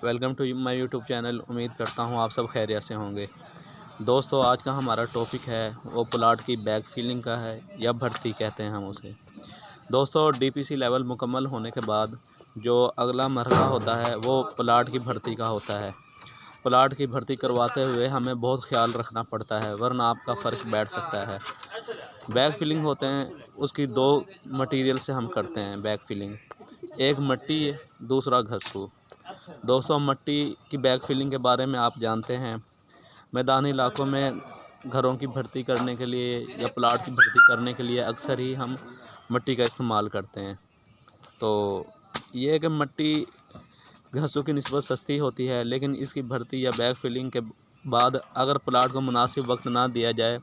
Welcome to my YouTube channel. उम्मीद करता हूँ आप सब खैरियत से होंगे। दोस्तों, आज का हमारा टॉपिक है वो प्लाट की बैक फिलिंग का है या भर्ती कहते हैं हम उसे। दोस्तों, डीपीसी लेवल मुकम्मल होने के बाद जो अगला मरहला होता है वो प्लाट की भर्ती का होता है। प्लाट की भर्ती करवाते हुए हमें बहुत ख्याल रखना पड़ता है, वरना आपका फ़र्श बैठ सकता है। बैक फिलिंग होते हैं उसकी दो मटेरियल से हम करते हैं बैक फिलिंग। एक मट्टी, दूसरा घस्सू। दोस्तों, मट्टी की बैक फिलिंग के बारे में आप जानते हैं, मैदानी इलाकों में घरों की भर्ती करने के लिए या प्लाट की भर्ती करने के लिए अक्सर ही हम मट्टी का इस्तेमाल करते हैं। तो ये है कि मट्टी घस्सू की निस्बत सस्ती होती है, लेकिन इसकी भर्ती या बैक फिलिंग के बाद अगर प्लाट को मुनासिब वक्त ना दिया जाए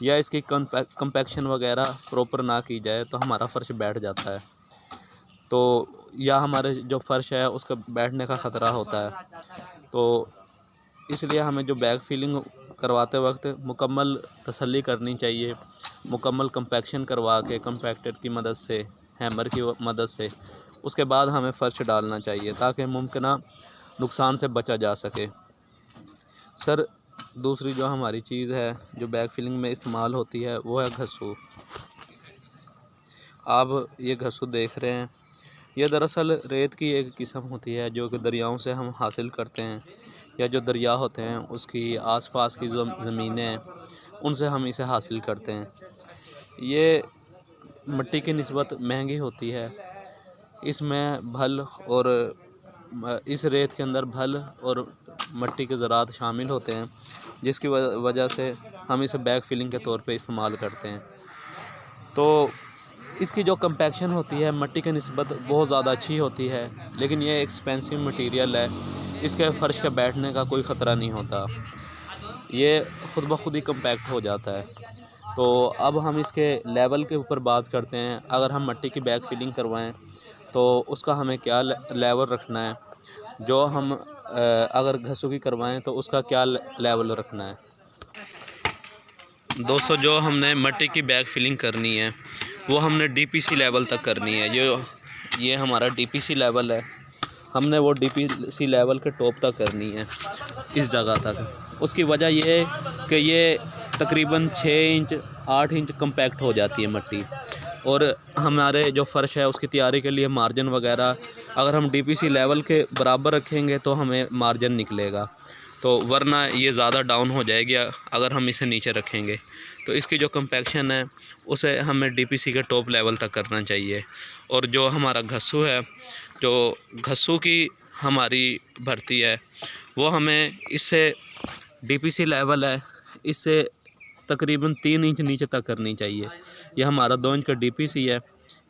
या इसकी कंपैक्शन वगैरह प्रॉपर ना की जाए तो हमारा फ़र्श बैठ जाता है, तो या हमारे जो फ़र्श है उसका बैठने का ख़तरा होता है। तो इसलिए हमें जो बैक फिलिंग करवाते वक्त मुकम्मल तसल्ली करनी चाहिए, मुकम्मल कंपैक्शन करवा के कंपैक्टर की मदद से, हैमर की मदद से उसके बाद हमें फ़र्श डालना चाहिए ताकि मुमकिन नुकसान से बचा जा सके। सर, दूसरी जो हमारी चीज़ है जो बैक फिलिंग में इस्तेमाल होती है वो है घस्सू। आप ये घस्सू देख रहे हैं, ये दरअसल रेत की एक किस्म होती है जो कि दरियाओं से हम हासिल करते हैं, या जो दरिया होते हैं उसकी आसपास की जो ज़मीनें हैं उनसे हम इसे हासिल करते हैं। ये मिट्टी की निस्बत महंगी होती है, इसमें भल और इस रेत के अंदर भल और मिट्टी के ज़रात शामिल होते हैं, जिसकी वजह से हम इसे बैक फिलिंग के तौर पे इस्तेमाल करते हैं। तो इसकी जो कंपैक्शन होती है मिट्टी की निस्बत बहुत ज़्यादा अच्छी होती है, लेकिन ये एक्सपेंसिव मटेरियल है, इसके फ़र्श के बैठने का कोई ख़तरा नहीं होता, ये ख़ुद ब खुद ही कंपैक्ट हो जाता है। तो अब हम इसके लेवल के ऊपर बात करते हैं। अगर हम मिट्टी की बैक फिलिंग करवाएं तो उसका हमें क्या लेवल रखना है, जो हम अगर घस्सू की करवाएं तो उसका क्या लेवल रखना है। दोस्तों, जो हमने मिट्टी की बैक फिलिंग करनी है वो हमने डीपीसी लेवल तक करनी है। ये हमारा डीपीसी लेवल है, हमने वो डीपीसी लेवल के टॉप तक करनी है, इस जगह तक। उसकी वजह ये है कि ये तकरीबन 6 इंच 8 इंच कंपैक्ट हो जाती है मिट्टी, और हमारे जो फ़र्श है उसकी तैयारी के लिए मार्जिन वगैरह अगर हम डीपीसी लेवल के बराबर रखेंगे तो हमें मार्जिन निकलेगा, तो वरना ये ज़्यादा डाउन हो जाएगी अगर हम इसे नीचे रखेंगे। तो इसकी जो कंपैक्शन है उसे हमें डीपीसी के टॉप लेवल तक करना चाहिए। और जो हमारा घस्सू है, जो घस्सू की हमारी भर्ती है वो हमें इससे डीपीसी लेवल है इससे तकरीबन 3 इंच नीचे तक करनी चाहिए। यह हमारा 2 इंच का डीपीसी है,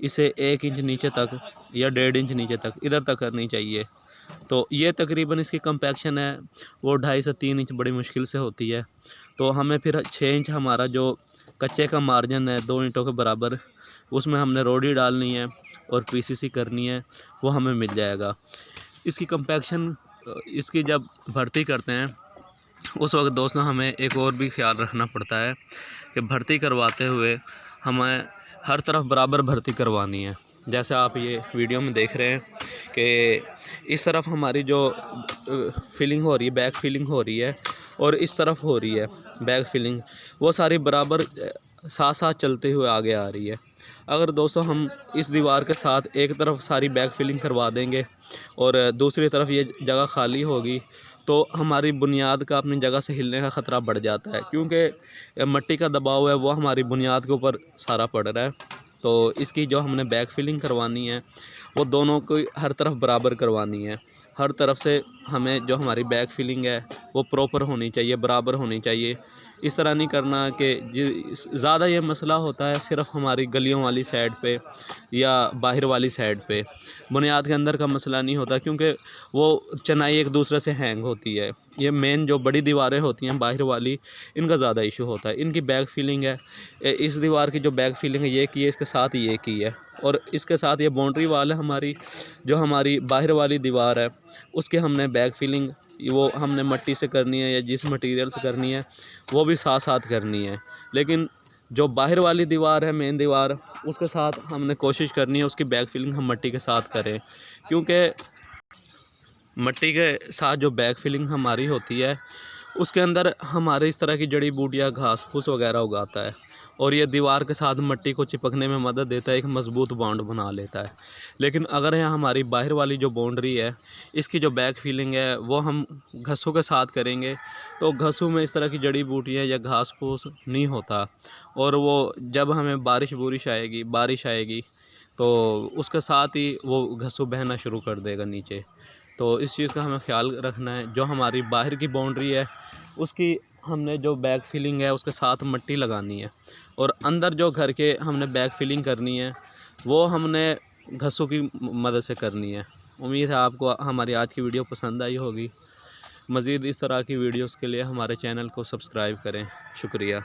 इसे 1 इंच नीचे तक या 1.5 इंच नीचे तक इधर तक करनी चाहिए। तो ये तकरीबन इसकी कंपैक्शन है वो 2.5 से 3 इंच बड़ी मुश्किल से होती है। तो हमें फिर 6 इंच हमारा जो कच्चे का मार्जिन है 2 ईंटों के बराबर, उसमें हमने रोडी डालनी है और पीसीसी करनी है, वो हमें मिल जाएगा। इसकी कंपैक्शन इसकी जब भर्ती करते हैं उस वक्त दोस्तों हमें एक और भी ख्याल रखना पड़ता है कि भर्ती करवाते हुए हमें हर तरफ बराबर भर्ती करवानी है। जैसे आप ये वीडियो में देख रहे हैं कि इस तरफ हमारी जो फिलिंग हो रही है, बैक फिलिंग हो रही है, और इस तरफ हो रही है बैक फिलिंग, वो सारी बराबर साथ साथ चलते हुए आगे आ रही है। अगर दोस्तों हम इस दीवार के साथ एक तरफ सारी बैक फिलिंग करवा देंगे और दूसरी तरफ ये जगह खाली होगी तो हमारी बुनियाद का अपनी जगह से हिलने का ख़तरा बढ़ जाता है, क्योंकि मिट्टी का दबाव है वो हमारी बुनियाद के ऊपर सारा पड़ रहा है। तो इसकी जो हमने बैक फिलिंग करवानी है वो दोनों को हर तरफ बराबर करवानी है। हर तरफ से हमें जो हमारी बैक फिलिंग है वो प्रॉपर होनी चाहिए, बराबर होनी चाहिए। इस तरह नहीं करना कि ज़्यादा ये मसला होता है सिर्फ़ हमारी गलियों वाली साइड पे या बाहर वाली साइड पे, बुनियाद के अंदर का मसला नहीं होता, क्योंकि वो चनाई एक दूसरे से हैंग होती है। ये मेन जो बड़ी दीवारें होती हैं बाहर वाली, इनका ज़्यादा इशू होता है। इनकी बैक फिलिंग है, इस दीवार की जो बैक फिलिंग है ये की है, इसके साथ ये की है, और इसके साथ ये बाउंड्री वाल है हमारी, जो हमारी बाहर वाली दीवार है उसकी हमने बैक फिलिंग वो हमने मिट्टी से करनी है या जिस मटेरियल से करनी है वो भी साथ साथ करनी है। लेकिन जो बाहर वाली दीवार है, मेन दीवार, उसके साथ हमने कोशिश करनी है उसकी बैक फिलिंग हम मिट्टी के साथ करें, क्योंकि मट्टी के साथ जो बैग फिलिंग हमारी होती है उसके अंदर हमारे इस तरह की जड़ी बूटियाँ घास फूस वगैरह उगाता है और ये दीवार के साथ मट्टी को चिपकने में मदद देता है, एक मज़बूत बॉन्ड बना लेता है। लेकिन अगर यहाँ हमारी बाहर वाली जो बाउंड्री है इसकी जो बैग फिलिंग है वो हम घसों के साथ करेंगे तो घसों में इस तरह की जड़ी बूटियाँ या घास फूस नहीं होता और वो जब हमें बारिश आएगी तो उसके साथ ही वो घसों बहना शुरू कर देगा नीचे। तो इस चीज़ का हमें ख्याल रखना है। जो हमारी बाहर की बाउंड्री है उसकी हमने जो बैग फिलिंग है उसके साथ मट्टी लगानी है और अंदर जो घर के हमने बैग फिलिंग करनी है वो हमने घसों की मदद से करनी है। उम्मीद है आपको हमारी आज की वीडियो पसंद आई होगी। मज़ीद इस तरह की वीडियोस के लिए हमारे चैनल को सब्सक्राइब करें। शुक्रिया।